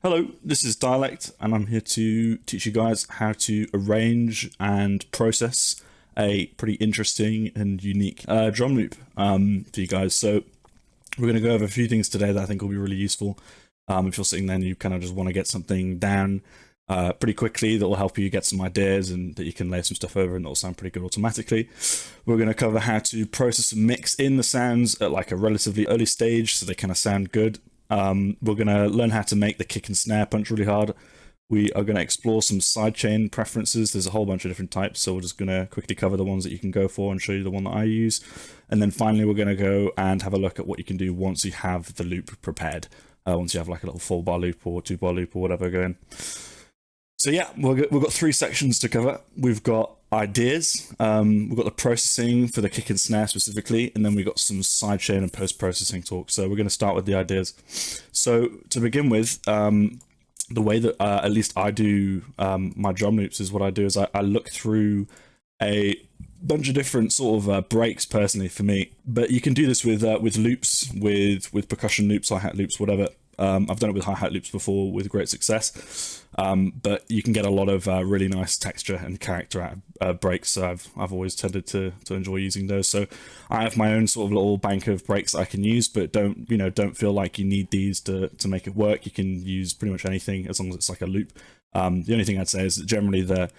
Hello, this is Dialect, and I'm here to teach you guys how to arrange and process a pretty interesting and unique drum loop for you guys. So we're going to go over a few things today that I think will be really useful if you're sitting there and you kind of just want to get something down pretty quickly that will help you get some ideas and that you can lay some stuff over and it'll sound pretty good automatically. We're going to cover how to process and mix in the sounds at like a relatively early stage so they kind of sound good. We're going to learn how to make the kick and snare punch really hard. We are going to explore some sidechain preferences. There's a whole bunch of different types, so we're just going to quickly cover the ones that you can go for and show you the one that I use. And then finally, we're going to go and have a look at what you can do once you have the loop prepared. Once you have like a little 4-bar loop or 2-bar loop or whatever going. So yeah, we've got 3 sections to cover. We've got ideas, we've got the processing for the kick and snare specifically, and then we've got some sidechain and post-processing talk. So we're going to start with the ideas. So to begin with, the way that at least I do my drum loops is what I do is I look through a bunch of different sort of breaks personally for me, but you can do this with loops, with percussion loops, hi-hat loops, whatever. I've done it with hi-hat loops before with great success, but you can get a lot of really nice texture and character out of breaks. So I've always tended to enjoy using those. So I have my own sort of little bank of breaks that I can use, but don't feel like you need these to make it work. You can use pretty much anything as long as it's like a loop. The only thing I'd say is that generally the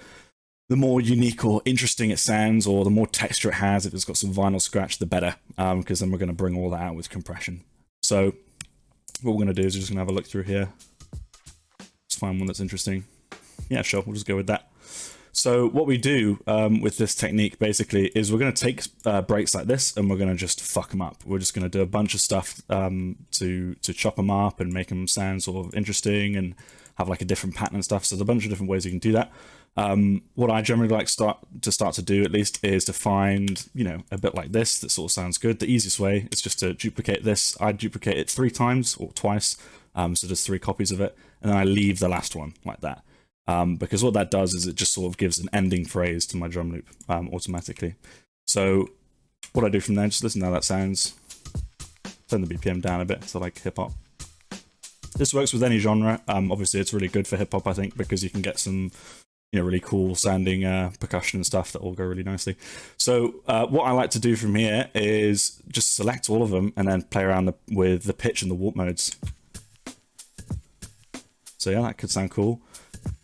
more unique or interesting it sounds, or the more texture it has, if it's got some vinyl scratch, the better, because then we're going to bring all that out with compression. So what we're going to do is we're just going to have a look through here. Let's find one that's interesting. Yeah, sure, we'll just go with that. So what we do with this technique basically is we're going to take breaks like this and we're going to just fuck them up. We're just going to do a bunch of stuff to chop them up and make them sound sort of interesting and have like a different pattern and stuff. So there's a bunch of different ways you can do that. What I generally like to start to do at least is to find, a bit like this that sort of sounds good. The easiest way is just to duplicate this. I duplicate it 3 times or twice, so there's 3 copies of it, and then I leave the last one like that. Because what that does is it just sort of gives an ending phrase to my drum loop automatically. So what I do from there, just listen to how that sounds. Turn the BPM down a bit to like hip hop. This works with any genre. Obviously it's really good for hip hop, I think, because you can get some really cool sounding percussion and stuff that will go really nicely. So what I like to do from here is just select all of them and then play around with the pitch and the warp modes. So yeah, that could sound cool.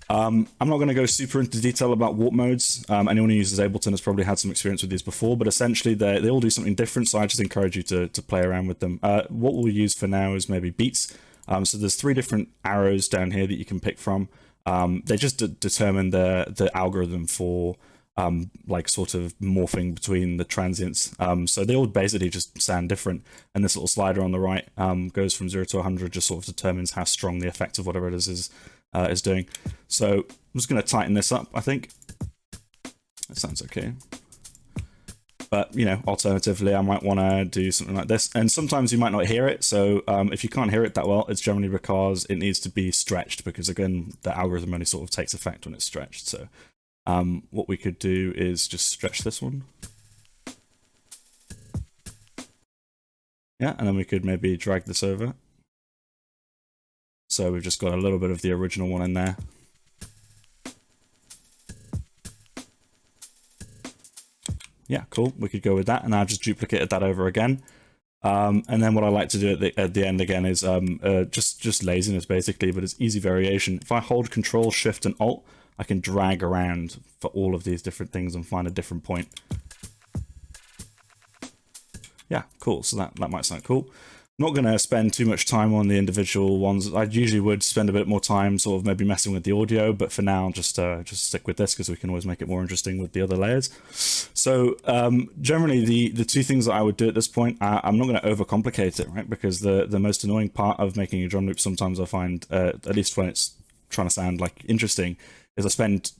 I'm not going to go super into detail about warp modes. Anyone who uses Ableton has probably had some experience with these before, but essentially they all do something different, so I just encourage you to play around with them. What we'll use for now is maybe beats. So there's 3 different arrows down here that you can pick from. They just determine the algorithm for like sort of morphing between the transients. So they all basically just sound different. And this little slider on the right goes from 0 to 100, just sort of determines how strong the effect of whatever it is doing. So I'm just going to tighten this up, I think. That sounds okay. But, alternatively, I might want to do something like this. And sometimes you might not hear it. So if you can't hear it that well, it's generally because it needs to be stretched. Because, again, the algorithm only sort of takes effect when it's stretched. So what we could do is just stretch this one. Yeah, and then we could maybe drag this over. So we've just got a little bit of the original one in there. Yeah, cool. We could go with that, and I've just duplicated that over again. And then what I like to do at the end again is just laziness basically, but it's easy variation. If I hold Control, Shift, and Alt, I can drag around for all of these different things and find a different point. Yeah, cool. So that might sound cool. I'm not going to spend too much time on the individual ones. I usually would spend a bit more time sort of maybe messing with the audio, but for now, just stick with this because we can always make it more interesting with the other layers. So generally, the 2 things that I would do at this point, I'm not going to overcomplicate it, right? Because the most annoying part of making a drum loop sometimes I find, at least when it's trying to sound like interesting, is I spend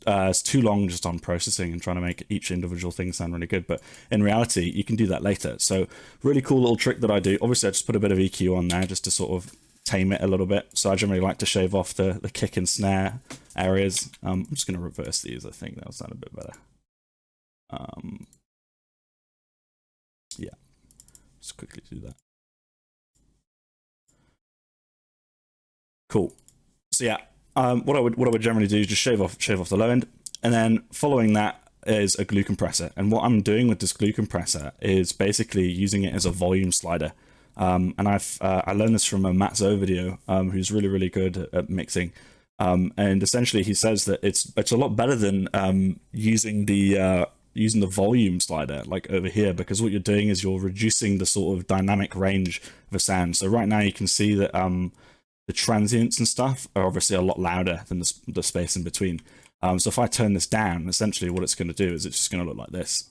too long just on processing and trying to make each individual thing sound really good. But in reality, you can do that later. So really cool little trick that I do. Obviously, I just put a bit of EQ on there just to sort of tame it a little bit. So I generally like to shave off the kick and snare areas. I'm just going to reverse these. I think that'll sound a bit better. Yeah, just quickly do that. Cool. So yeah, what I would generally do is just shave off the low end, and then following that is a glue compressor. And what I'm doing with this glue compressor is basically using it as a volume slider. And I learned this from a Matt Zoe video, who's really good at mixing. And essentially he says that it's a lot better than using the volume slider like over here, because what you're doing is you're reducing the sort of dynamic range of a sound. So right now you can see that the transients and stuff are obviously a lot louder than the space in between. So if I turn this down, essentially what it's going to do is it's just going to look like this,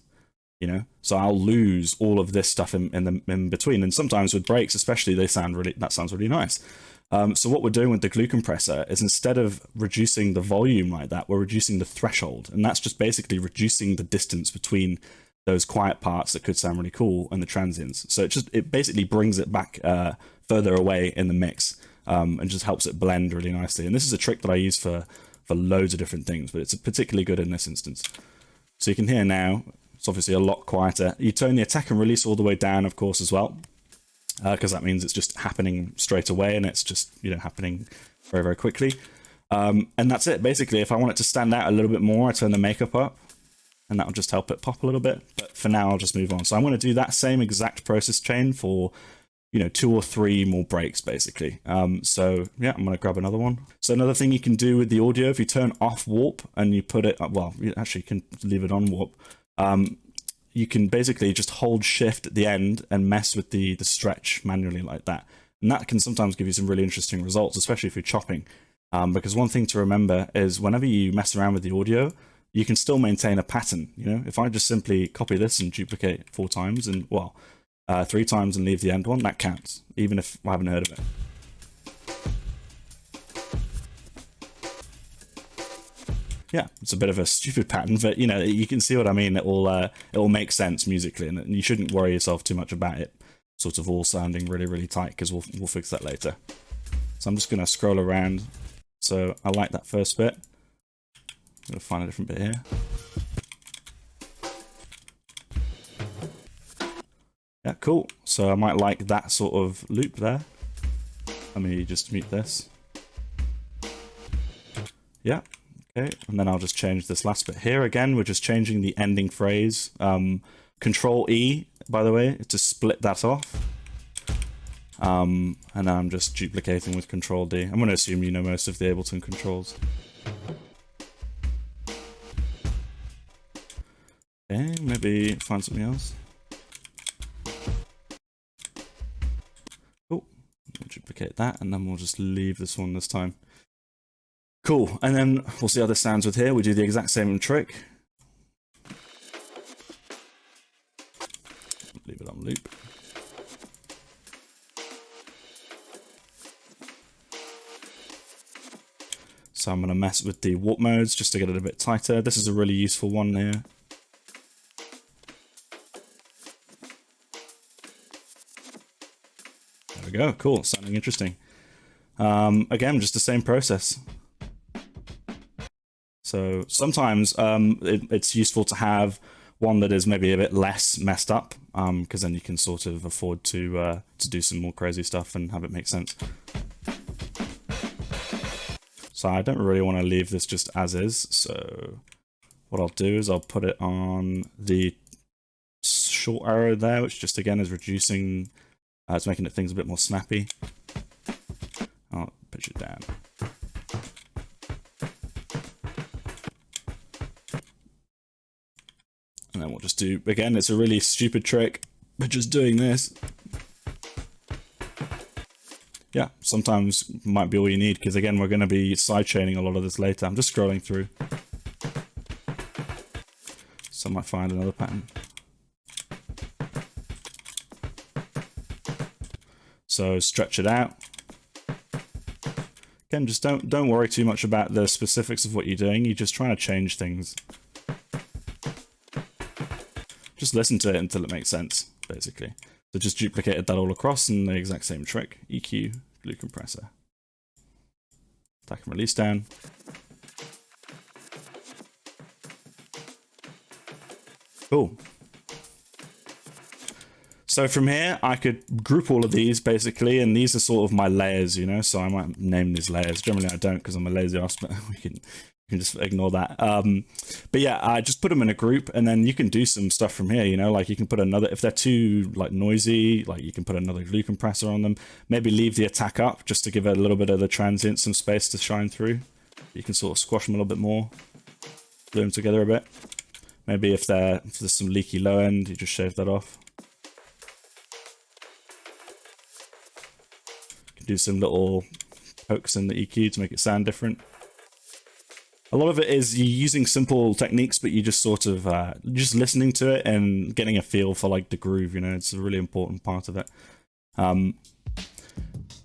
you know. So I'll lose all of this stuff in between. And sometimes with breaks, especially, that sounds really nice. So what we're doing with the glue compressor is, instead of reducing the volume like that, we're reducing the threshold, and that's just basically reducing the distance between those quiet parts that could sound really cool and the transients. So it basically brings it back further away in the mix, and just helps it blend really nicely. And this is a trick that I use for loads of different things, but it's particularly good in this instance. So you can hear now, it's obviously a lot quieter. You turn the attack and release all the way down, of course, as well, because that means it's just happening straight away, and it's just, you know, happening very quickly. And that's it. Basically, if I want it to stand out a little bit more, I turn the makeup up, and that'll just help it pop a little bit. But for now, I'll just move on. So I'm going to do that same exact process chain for, you know, 2 or 3 more breaks, basically. So yeah, I'm going to grab another one. So another thing you can do with the audio, if you turn off warp and you put it, well, you actually can leave it on warp. You can basically just hold shift at the end and mess with the stretch manually like that. And that can sometimes give you some really interesting results, especially if you're chopping. Because one thing to remember is, whenever you mess around with the audio, you can still maintain a pattern. You know, if I just simply copy this and duplicate 4 times and, well, 3 times and leave the end one, that counts, even if I haven't heard of it. Yeah, it's a bit of a stupid pattern, but you know, you can see what I mean. It will make sense musically, and you shouldn't worry yourself too much about it sort of all sounding really tight, because we'll fix that later. So I'm just going to scroll around. So I like that first bit. I'm going to find a different bit here. Yeah, cool. So I might like that sort of loop there. Let me just mute this. Yeah. Okay, and then I'll just change this last bit here. Again, we're just changing the ending phrase. Control E, by the way, to split that off. And now I'm just duplicating with Control D. I'm going to assume you know most of the Ableton controls. Okay, maybe find something else. Cool. We'll duplicate that, and then we'll just leave this one this time. Cool, and then we'll see how this sounds with here. We do the exact same trick. Leave it on loop. So I'm going to mess with the warp modes just to get it a bit tighter. This is a really useful one here. There we go, cool, sounding interesting. Again, just the same process. So sometimes it's useful to have one that is maybe a bit less messed up, because then you can sort of afford to do some more crazy stuff and have it make sense. So I don't really want to leave this just as is. So what I'll do is I'll put it on the short arrow there, which just again is reducing, it's making things a bit more snappy. I'll pitch it down. And then we'll just do, again, it's a really stupid trick, but just doing this. Yeah, sometimes might be all you need, because again, we're going to be sidechaining a lot of this later. I'm just scrolling through. So I might find another pattern. So stretch it out. Again, just don't worry too much about the specifics of what you're doing. You're just trying to change things. Just listen to it until it makes sense, basically. So just duplicated that all across, and the exact same trick. EQ, glue compressor. Attack and release down. Cool. So from here, I could group all of these basically, and these are sort of my layers, you know, so I might name these layers. Generally I don't because I'm a lazy ass, but we can just ignore that. But yeah, I just put them in a group, and then you can do some stuff from here, you know, like you can put another, if they're too like noisy, like you can put another glue compressor on them, maybe leave the attack up just to give it a little bit of the transient some space to shine through. You can sort of squash them a little bit more, glue them together a bit. Maybe if there's some leaky low end, you just shave that off. Do some little pokes in the EQ to make it sound different. A lot of it is you using simple techniques, but you just sort of just listening to it and getting a feel for like the groove, you know, it's a really important part of it.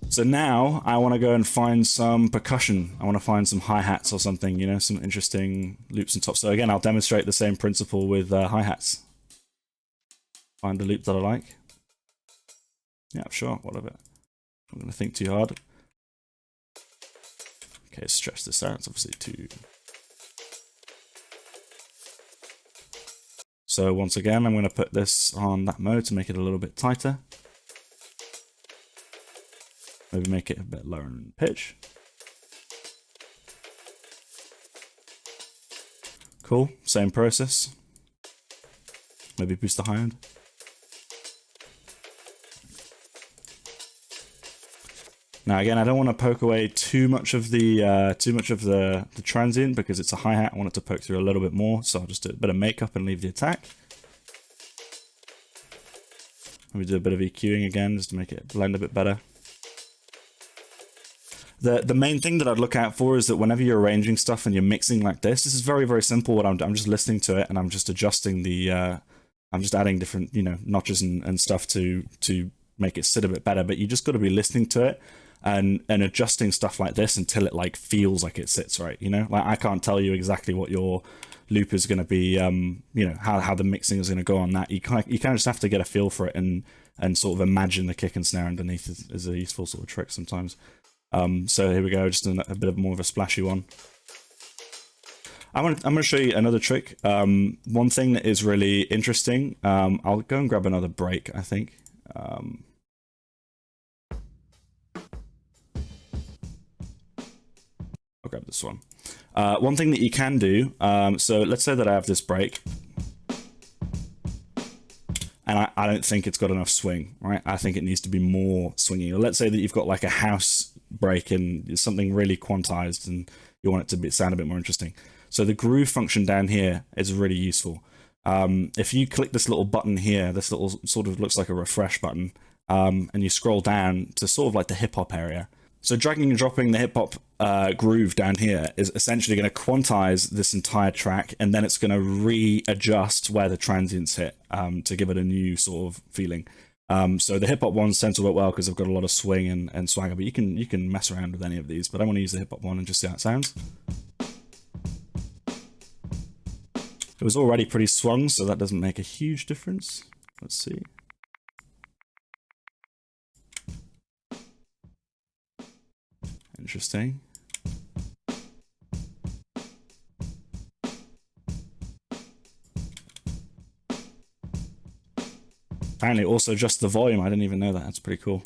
So now I want to go and find some percussion. I want to find some hi-hats or something, you know, some interesting loops and tops. So again, I'll demonstrate the same principle with hi-hats. Find a loop that I like. Yeah, sure, whatever. I'm going to think too hard. Okay, stretch this out. It's obviously too... So once again, I'm going to put this on that mode to make it a little bit tighter. Maybe make it a bit lower in pitch. Cool, same process. Maybe boost the high end. Now again, I don't want to poke away too much of the transient because it's a hi-hat. I want it to poke through a little bit more, so I'll just do a bit of makeup and leave the attack. Maybe do a bit of EQing again just to make it blend a bit better. The main thing that I'd look out for is that whenever you're arranging stuff and you're mixing like this is very, very simple. What I'm just listening to it and I'm just adjusting the I'm just adding different, you know, notches and stuff to make it sit a bit better. But you just got to be listening to it and adjusting stuff like this until it like feels like it sits right, you know. Like I can't tell you exactly what your loop is going to be, you know, how the mixing is going to go on that. You kind of just have to get a feel for it and sort of imagine the kick and snare underneath is a useful sort of trick sometimes. So here we go, just a bit more of a splashy one. I'm going to show you another trick. One thing that is really interesting. I'll go and grab another break, I think. I'll grab this one. One thing that you can do, so let's say that I have this break and I don't think it's got enough swing, right? I think it needs to be more swingy. Or let's say that you've got like a house break and it's something really quantized and you want it to sound a bit more interesting. So the groove function down here is really useful. If you click this little button here, this little sort of looks like a refresh button, and you scroll down to sort of like the hip hop area. So dragging and dropping the hip hop groove down here is essentially going to quantize this entire track, and then it's going to readjust where the transients hit to give it a new sort of feeling. So the hip hop ones tend to work well because they've got a lot of swing and swagger, but you can mess around with any of these. But I want to use the hip hop one and just see how it sounds. It was already pretty swung, so that doesn't make a huge difference. Let's see. Interesting. Apparently also just the volume. I didn't even know that. That's pretty cool.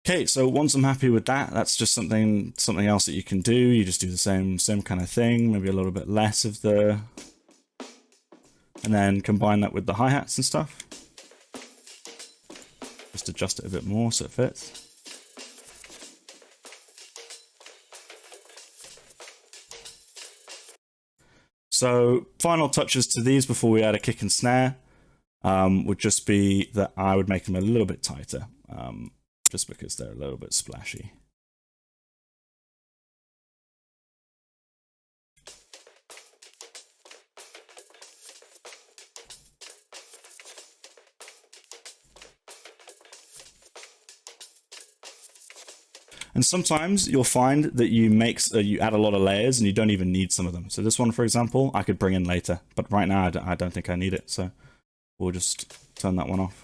Okay, so once I'm happy with that, that's just something else that you can do. You just do the same kind of thing, maybe a little bit less of the, and then combine that with the hi-hats and stuff. Just adjust it a bit more so it fits. So final touches to these before we add a kick and snare would just be that I would make them a little bit tighter. Just because they're a little bit splashy. And sometimes you'll find that you add a lot of layers and you don't even need some of them. So this one, for example, I could bring in later, but right now I don't think I need it. So we'll just turn that one off.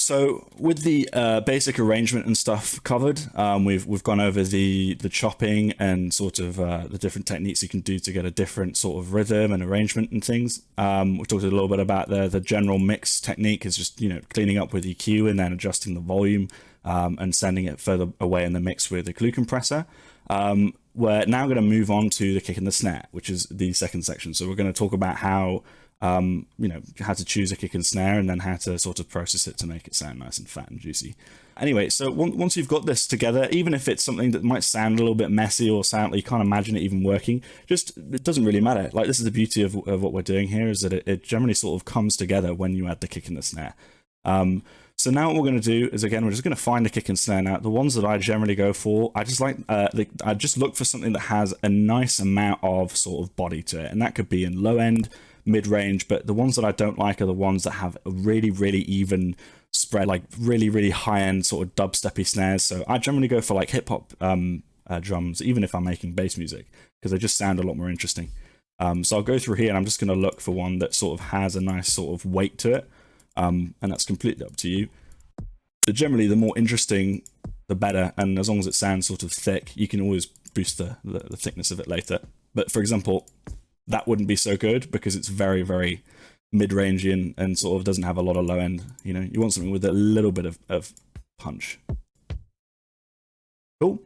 So with the basic arrangement and stuff covered, we've gone over the chopping and sort of the different techniques you can do to get a different sort of rhythm and arrangement and things. We talked a little bit about the general mix technique is just, you know, cleaning up with EQ and then adjusting the volume and sending it further away in the mix with the glue compressor. We're now going to move on to the kick and the snare, which is the second section. So we're going to talk about how you know, how to choose a kick and snare and then how to sort of process it to make it sound nice and fat and juicy. Anyway, so once you've got this together, even if it's something that might sound a little bit messy or sound like you can't imagine it even working, just, it doesn't really matter. Like, this is the beauty of what we're doing here, is that it generally sort of comes together when you add the kick and the snare. So now what we're going to do is, again, we're just going to find a kick and snare. Now, the ones that I generally go for, I just like, I just look for something that has a nice amount of sort of body to it. And that could be in low end, mid-range, but the ones that I don't like are the ones that have a really, really even spread, like really, really high-end sort of dubsteppy snares. So I generally go for like hip-hop drums, even if I'm making bass music, because they just sound a lot more interesting. So I'll go through here and I'm just going to look for one that sort of has a nice sort of weight to it. And that's completely up to you. But generally, the more interesting, the better. And as long as it sounds sort of thick, you can always boost the thickness of it later. But for example, that wouldn't be so good because it's very, very mid-rangey and sort of doesn't have a lot of low end. You know, you want something with a little bit of punch. Cool.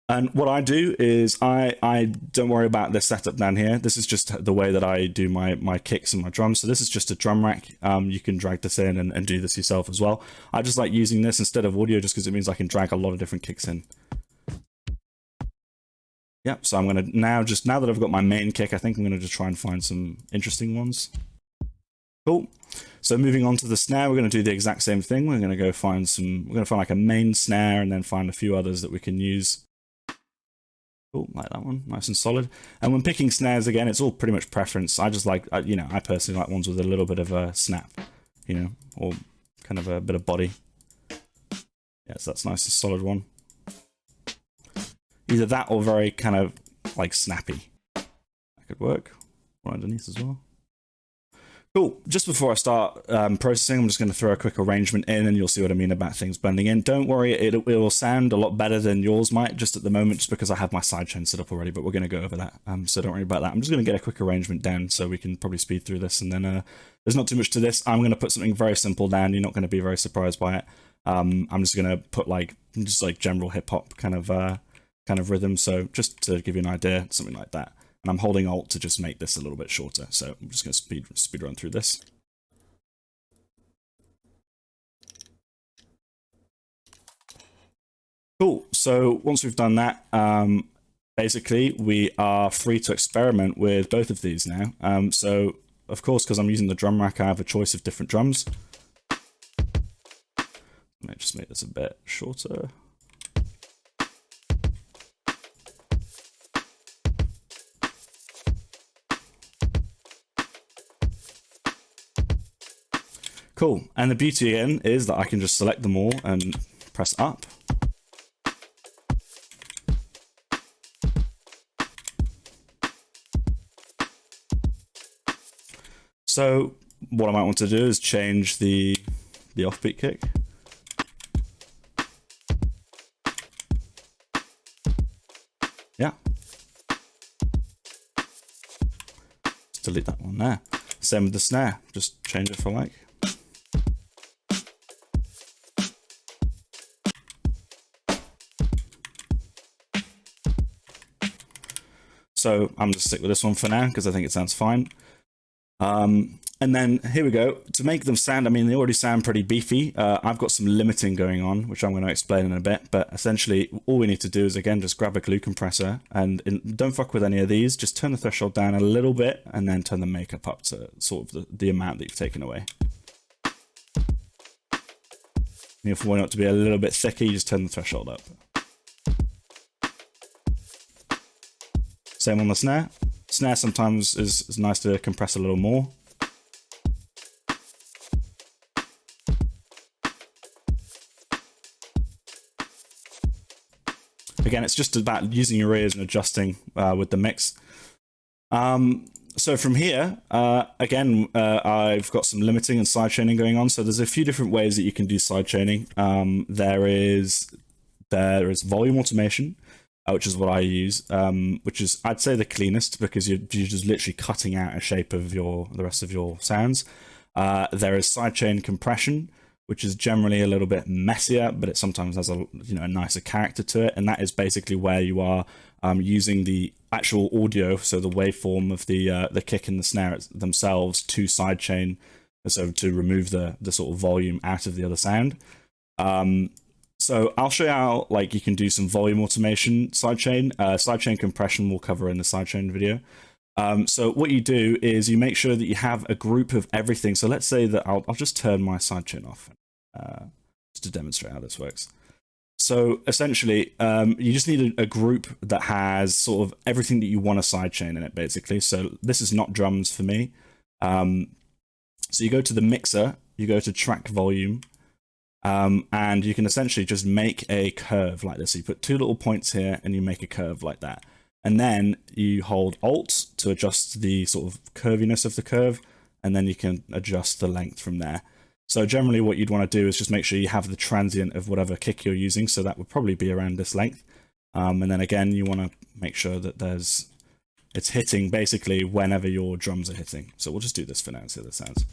And what I do is I don't worry about this setup down here. This is just the way that I do my kicks and my drums. So this is just a drum rack. You can drag this in and do this yourself as well. I just like using this instead of audio just because it means I can drag a lot of different kicks in. Yeah, so I'm going to now that I've got my main kick, I think I'm going to just try and find some interesting ones. Cool. So moving on to the snare, we're going to do the exact same thing. We're going to go find like a main snare and then find a few others that we can use. Cool, like that one, nice and solid. And when picking snares, again, it's all pretty much preference. I just like, you know, I personally like ones with a little bit of a snap, you know, or kind of a bit of body. Yes, that's nice, a solid one. Either that or very kind of like snappy. That could work. Right underneath as well. Cool. Just before I start processing, I'm just going to throw a quick arrangement in and you'll see what I mean about things blending in. Don't worry, it will sound a lot better than yours might just at the moment, just because I have my sidechain set up already, but we're going to go over that. So don't worry about that. I'm just going to get a quick arrangement down so we can probably speed through this. And then there's not too much to this. I'm going to put something very simple down. You're not going to be very surprised by it. I'm just going to put just like general hip hop kind of rhythm. So just to give you an idea, something like that. And I'm holding Alt to just make this a little bit shorter. So I'm just going to speed run through this. Cool. So once we've done that, basically we are free to experiment with both of these now. So of course, because I'm using the drum rack, I have a choice of different drums. Let me just make this a bit shorter. Cool, and the beauty again is that I can just select them all and press up. So what I might want to do is change the offbeat kick. Yeah. Just delete that one there. Same with the snare, just change it for like. So I'm just stick with this one for now because I think it sounds fine. And then here we go. To make them sound, I mean, they already sound pretty beefy. I've got some limiting going on, which I'm going to explain in a bit. But essentially, all we need to do is, again, just grab a glue compressor and don't fuck with any of these. Just turn the threshold down a little bit and then turn the makeup up to sort of the amount that you've taken away. And if you want it to be a little bit thicker, you just turn the threshold up. Same on the snare. Snare sometimes is nice to compress a little more. Again, it's just about using your ears and adjusting with the mix. So from here, again, I've got some limiting and sidechaining going on. So there's a few different ways that you can do sidechaining. There is volume automation, which is what I use, which is, I'd say, the cleanest, because you're just literally cutting out a shape of the rest of your sounds. There is sidechain compression, which is generally a little bit messier, but it sometimes has a nicer character to it, and that is basically where you are using the actual audio, so the waveform of the kick and the snare themselves, to sidechain, so to remove the sort of volume out of the other sound. So I'll show you how you can do some volume automation sidechain. Sidechain compression we'll cover in the sidechain video. So what you do is you make sure that you have a group of everything. So let's say that I'll just turn my sidechain off just to demonstrate how this works. So essentially, you just need a group that has sort of everything that you want to sidechain in it, basically. So this is not drums for me. So you go to the mixer, you go to track volume, and you can essentially just make a curve like this. So you put two little points here and you make a curve like that. And then you hold Alt to adjust the sort of curviness of the curve, and then you can adjust the length from there. So generally what you'd want to do is just make sure you have the transient of whatever kick you're using, so that would probably be around this length. And then again, you want to make sure that it's hitting basically whenever your drums are hitting. So we'll just do this for now and see how this sounds.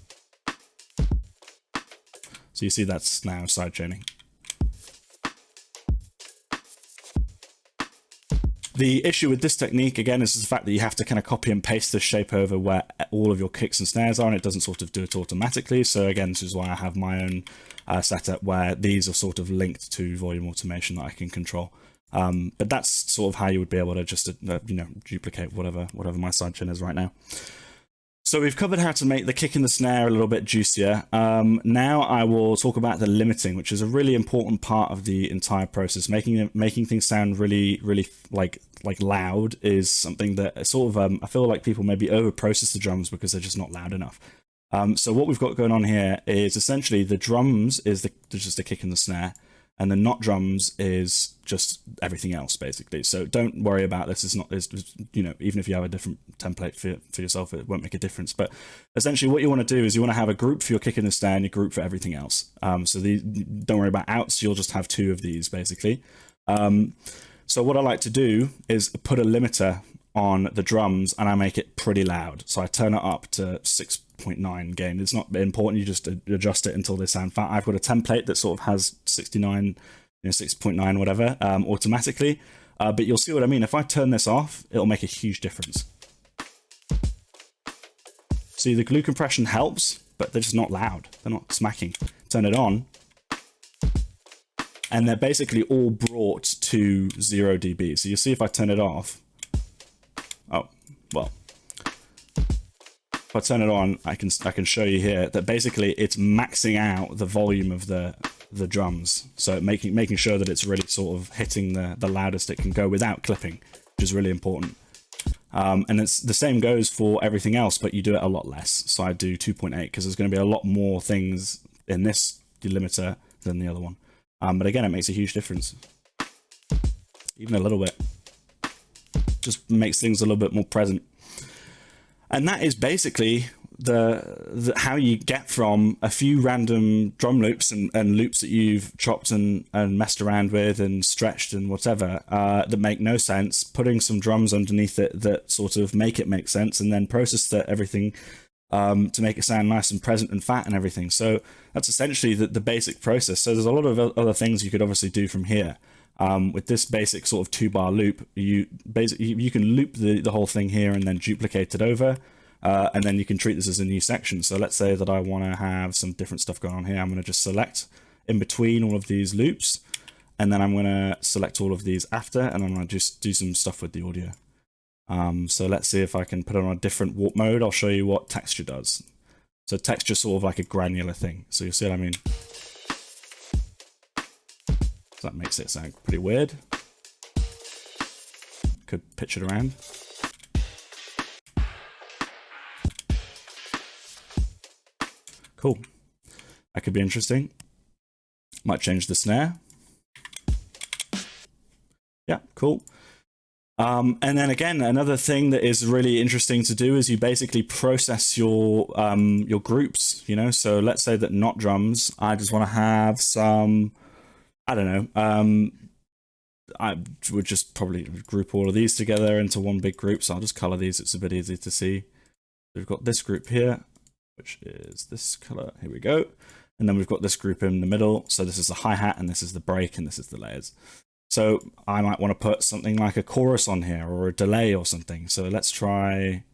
So you see that's now sidechaining. The issue with this technique, again, is the fact that you have to kind of copy and paste this shape over where all of your kicks and snares are, and it doesn't sort of do it automatically. So again, this is why I have my own setup where these are sort of linked to volume automation that I can control. But that's sort of how you would be able to just duplicate whatever my sidechain is right now. So we've covered how to make the kick and the snare a little bit juicier. Now I will talk about the limiting, which is a really important part of the entire process. Making things sound really like loud is something that sort of I feel like people maybe over process the drums because they're just not loud enough. So what we've got going on here is essentially the drums is just the kick and the snare, and the not drums is just everything else, basically. So don't worry about this. It's even if you have a different template for yourself, it won't make a difference. But essentially what you want to do is you want to have a group for your kick and the snare and a group for everything else. So don't worry about outs. You'll just have two of these, basically. So what I like to do is put a limiter on the drums, and I make it pretty loud. So I turn it up to 6.9 gain. It's not important, you just adjust it until they sound fat. I've got a template that sort of has 69, 6.9, whatever, automatically. But you'll see what I mean. If I turn this off, it'll make a huge difference. See, the glue compression helps, but they're just not loud. They're not smacking. Turn it on, and they're basically all brought to 0 dB. So you see if I turn it off, oh, well, if I turn it on, I can show you here that basically it's maxing out the volume of the drums. So making sure that it's really sort of hitting the loudest it can go without clipping, which is really important. And it's the same goes for everything else, but you do it a lot less. So I do 2.8 because there's going to be a lot more things in this delimiter than the other one. But again, it makes a huge difference. Even a little bit. Just makes things a little bit more present. And that is basically the how you get from a few random drum loops and loops that you've chopped and messed around with and stretched and whatever that make no sense, putting some drums underneath it that sort of make it make sense, and then process everything to make it sound nice and present and fat and everything. So that's essentially the basic process. So there's a lot of other things you could obviously do from here. With this basic sort of 2-bar loop, you can loop the whole thing here and then duplicate it over, and then you can treat this as a new section. So let's say that I want to have some different stuff going on here. I'm going to just select in between all of these loops, and then I'm going to select all of these after, and I'm going to just do some stuff with the audio. So let's see if I can put it on a different warp mode. I'll show you what texture does. So texture is sort of like a granular thing. So you'll see what I mean. So that makes it sound pretty weird. Could pitch it around. Cool. That could be interesting. Might change the snare. Yeah, cool. And then again, another thing that is really interesting to do is you basically process your groups, you know. So let's say that not drums, I just want to have some, I don't know, I would just probably group all of these together into one big group. So I'll just color these, it's a bit easier to see. We've got this group here, which is this color, here we go. And then we've got this group in the middle. So this is the hi-hat and this is the break and this is the layers. So I might want to put something like a chorus on here or a delay or something. So let's try,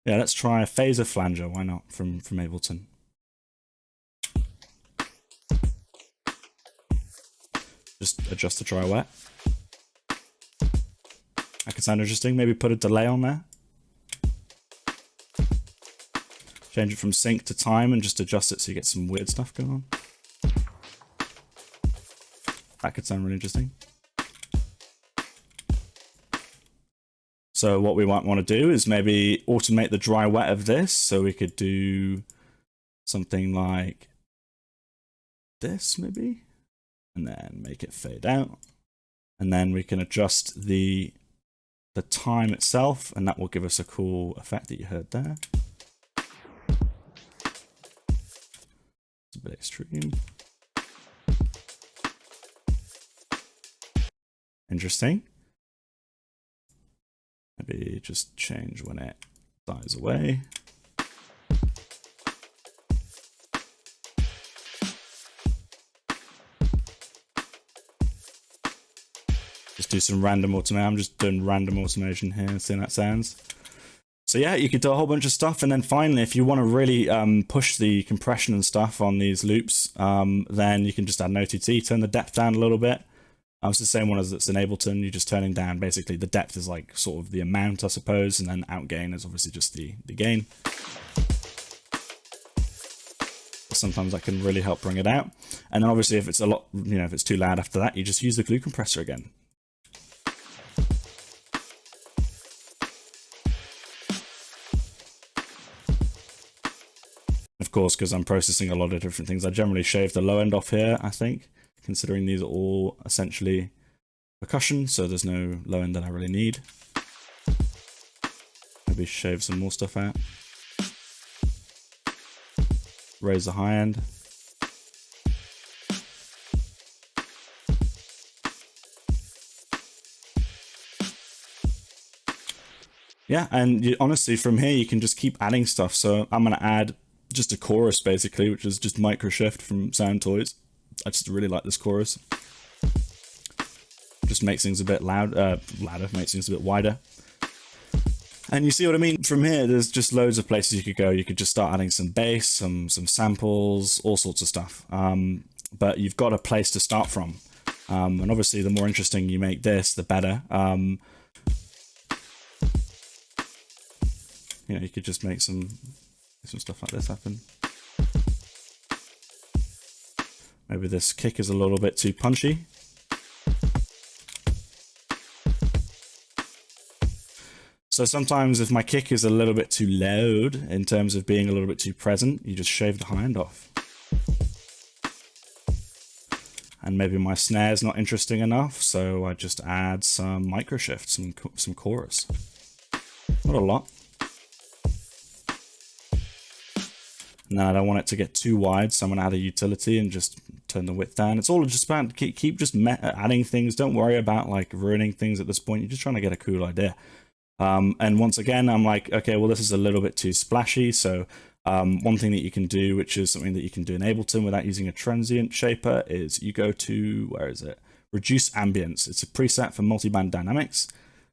yeah, let's try a phaser flanger. Why not, from Ableton. Just adjust the dry wet. That could sound interesting. Maybe put a delay on there. Change it from sync to time and just adjust it so you get some weird stuff going on. That could sound really interesting. So what we might want to do is maybe automate the dry wet of this. So we could do something like this maybe, and then make it fade out. And then we can adjust the time itself, and that will give us a cool effect that you heard there. It's a bit extreme. Interesting. Maybe just change when it dies away. Just do some random automation. I'm just doing random automation here, seeing how that sounds. So yeah, you could do a whole bunch of stuff. And then finally, if you want to really push the compression and stuff on these loops, then you can just add an OTT, turn the depth down a little bit. It's the same one as it's in Ableton. You're just turning down, basically the depth is like sort of the amount, I suppose, and then outgain is obviously just the gain. Sometimes that can really help bring it out. And then obviously if it's a lot, you know, if it's too loud after that, you just use the glue compressor again. Of course, because I'm processing a lot of different things, I generally shave the low end off here, I think, considering these are all essentially percussion, so there's no low end that I really need. Maybe shave some more stuff out. Raise the high end. Yeah, and honestly, from here you can just keep adding stuff. So I'm going to add just a chorus, basically, which is just micro shift from Sound Toys. I just really like this chorus. Just makes things a bit louder, makes things a bit wider. And you see what I mean? From here, there's just loads of places you could go. You could just start adding some bass, some samples, all sorts of stuff. But you've got a place to start from. And obviously, the more interesting you make this, the better. You know, you could just make some stuff like this happen. Maybe this kick is a little bit too punchy. So sometimes if my kick is a little bit too loud in terms of being a little bit too present, you just shave the high end off. And maybe my snare is not interesting enough, so I just add some micro shift, some chorus. Not a lot. And then I don't want it to get too wide, so I'm going to add a utility and just turn the width down. It's all just about keep just adding things. Don't worry about like ruining things at this point. You're just trying to get a cool idea. And once again, I'm like, okay, well, this is a little bit too splashy. So one thing that you can do, which is something that you can do in Ableton without using a transient shaper, is you go to, where is it? Reduce ambience. It's a preset for multiband dynamics.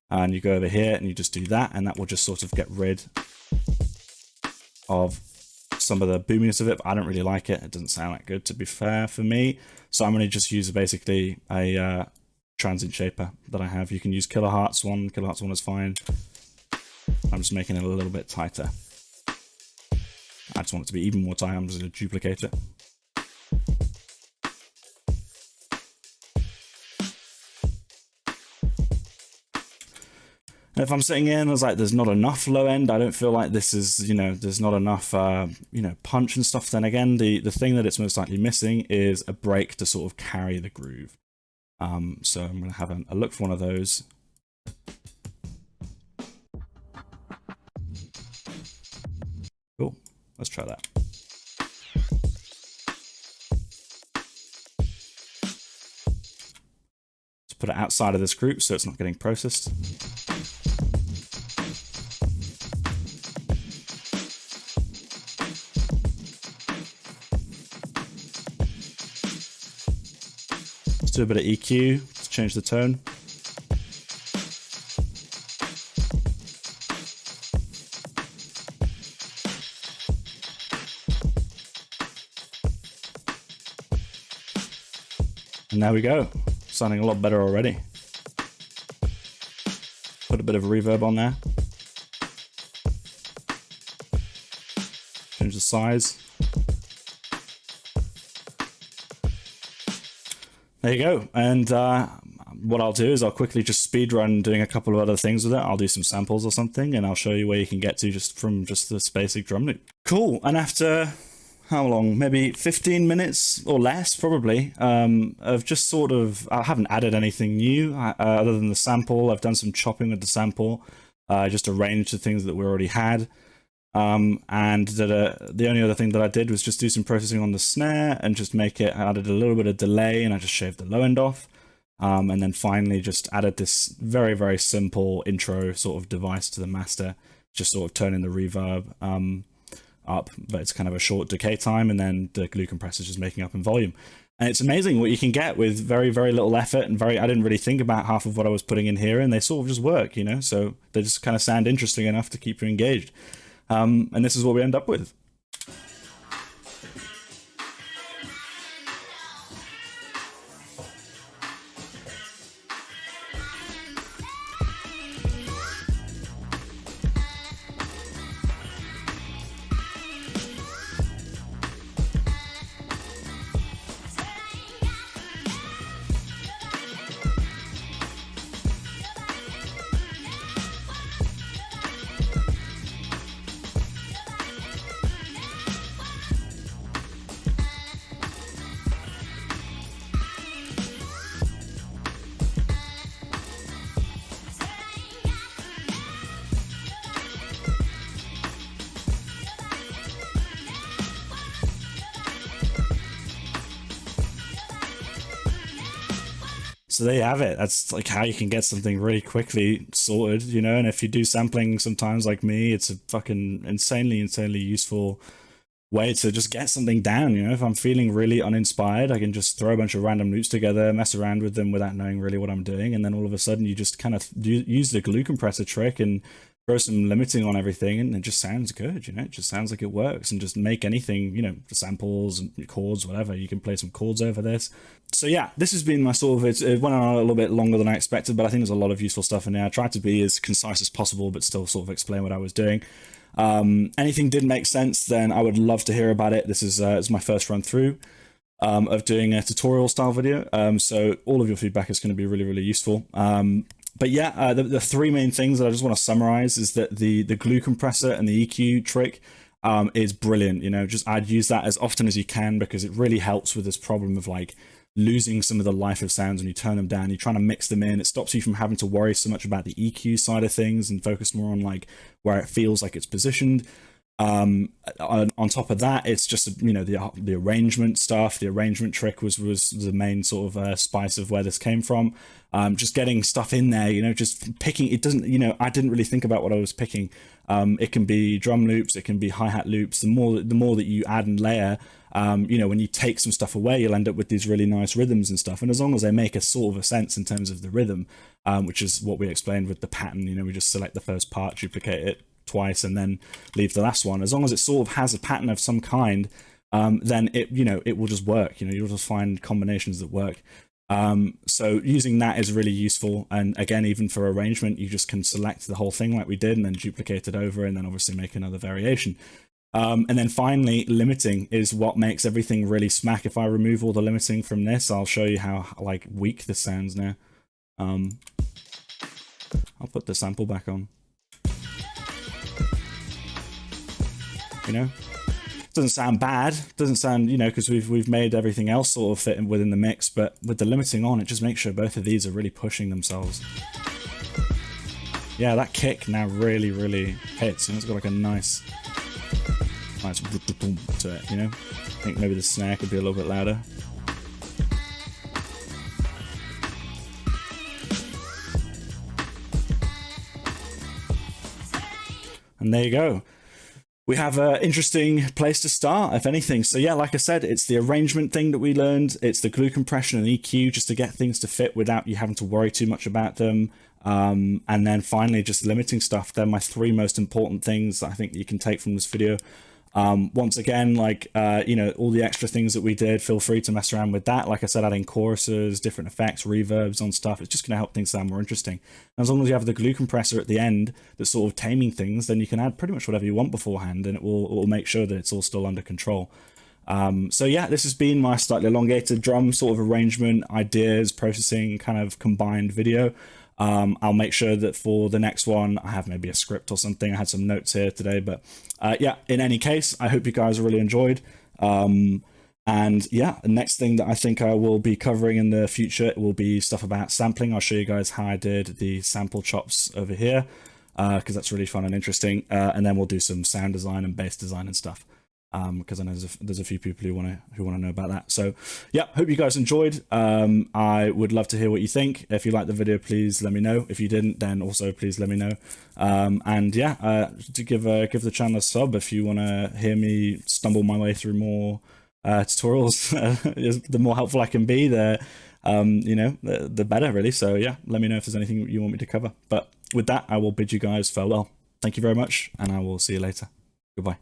And you go over here and you just do that, and that will just sort of get rid of some of the boominess of it, but I don't really like it. It doesn't sound that good, to be fair, for me. So I'm going to just use basically a transient shaper that I have. You can use kilohertz one. Kilohertz one is fine. I'm just making it a little bit tighter. I just want it to be even more tight. I'm just going to duplicate it. And if I'm sitting in, I was like, there's not enough low end. I don't feel like this is, you know, there's not enough, you know, punch and stuff. Then again, the thing that it's most likely missing is a break to sort of carry the groove. So I'm going to have a look for one of those. Cool. Let's try that. Let's put it outside of this group so it's not getting processed. Let's do a bit of EQ to change the tone. And there we go, sounding a lot better already. Put a bit of reverb on there. Change the size. There you go. And what I'll do is I'll quickly just speed run doing a couple of other things with it. I'll do some samples or something, and I'll show you where you can get to just from just this basic drum loop. Cool. And after how long? Maybe 15 minutes or less, probably, of just sort of, I haven't added anything new other than the sample. I've done some chopping with the sample, just arranged the things that we already had. And the only other thing that I did was just do some processing on the snare and just make it, I added a little bit of delay and I just shaved the low end off. And then finally just added this very, very simple intro sort of device to the master, just sort of turning the reverb up, but it's kind of a short decay time, and then the glue compressor is just making up in volume. And it's amazing what you can get with very, very little effort, and I didn't really think about half of what I was putting in here, and they sort of just work, you know, so they just kind of sound interesting enough to keep you engaged. And this is what we end up with. So there you have it. That's like how you can get something really quickly sorted, you know, and if you do sampling sometimes like me, it's a fucking insanely useful way to just get something down, you know. If I'm feeling really uninspired, I can just throw a bunch of random loops together, mess around with them without knowing really what I'm doing, and then all of a sudden you just kind of use the glue compressor trick and throw some limiting on everything, and it just sounds good, you know. It just sounds like it works, and just make anything, you know, samples and chords, whatever. You can play some chords over this. So yeah, this has been my sort of, it went on a little bit longer than I expected, but I think there's a lot of useful stuff in there. I tried to be as concise as possible, but still sort of explain what I was doing. Anything didn't make sense, then I would love to hear about it. This is my first run through of doing a tutorial style video. So all of your feedback is going to be really, really useful. But yeah, the three main things that I just want to summarize is that the glue compressor and the EQ trick is brilliant. You know, I'd use that as often as you can, because it really helps with this problem of like losing some of the life of sounds when you turn them down. You're trying to mix them in. It stops you from having to worry so much about the EQ side of things and focus more on like where it feels like it's positioned. On top of that, it's just, you know, the arrangement stuff. The arrangement trick was the main sort of spice of where this came from. Just getting stuff in there, you know, just picking. It doesn't, you know, I didn't really think about what I was picking. It can be drum loops, it can be hi-hat loops. The more that you add and layer, you know, when you take some stuff away, you'll end up with these really nice rhythms and stuff. And as long as they make a sort of a sense in terms of the rhythm, which is what we explained with the pattern, you know, we just select the first part, duplicate it twice, and then leave the last one. As long as it sort of has a pattern of some kind, then it, you know, it will just work. You know, you'll just find combinations that work. So using that is really useful. And again, even for arrangement, you just can select the whole thing like we did and then duplicate it over, and then obviously make another variation. And then finally, limiting is what makes everything really smack. If I remove all the limiting from this, I'll show you how like weak this sounds now. I'll put the sample back on. You know, doesn't sound bad, doesn't sound, you know, because we've made everything else sort of fit within the mix, but with the limiting on, it just makes sure both of these are really pushing themselves. Yeah, that kick now really hits, and it's got like a nice nice boom to it, you know? I think maybe the snare could be a little bit louder. And there you go. We have an interesting place to start, if anything. So yeah, like I said, it's the arrangement thing that we learned. It's the glue compression and EQ, just to get things to fit without you having to worry too much about them. And then finally, just limiting stuff. They're my 3 most important things that I think you can take from this video. Once again, like, you know, all the extra things that we did, feel free to mess around with that. Like I said, adding choruses, different effects, reverbs on stuff. It's just going to help things sound more interesting. And as long as you have the glue compressor at the end that's sort of taming things, then you can add pretty much whatever you want beforehand, and it will make sure that it's all still under control. So yeah, this has been my slightly elongated drum sort of arrangement, ideas, processing, kind of combined video. I'll make sure that for the next one, I have maybe a script or something. I had some notes here today, but yeah, in any case, I hope you guys really enjoyed. And yeah, the next thing that I think I will be covering in the future will be stuff about sampling. I'll show you guys how I did the sample chops over here, because that's really fun and interesting. And then we'll do some sound design and bass design and stuff. Because I know there's a few people who want to know about that. So yeah, hope you guys enjoyed. I would love to hear what you think. If you liked the video, please let me know. If you didn't, then also please let me know. And yeah, to give the channel a sub if you want to hear me stumble my way through more tutorials. The more helpful I can be, the you know, the better, really. So yeah, let me know if there's anything you want me to cover. But with that, I will bid you guys farewell. Thank you very much, and I will see you later. Goodbye.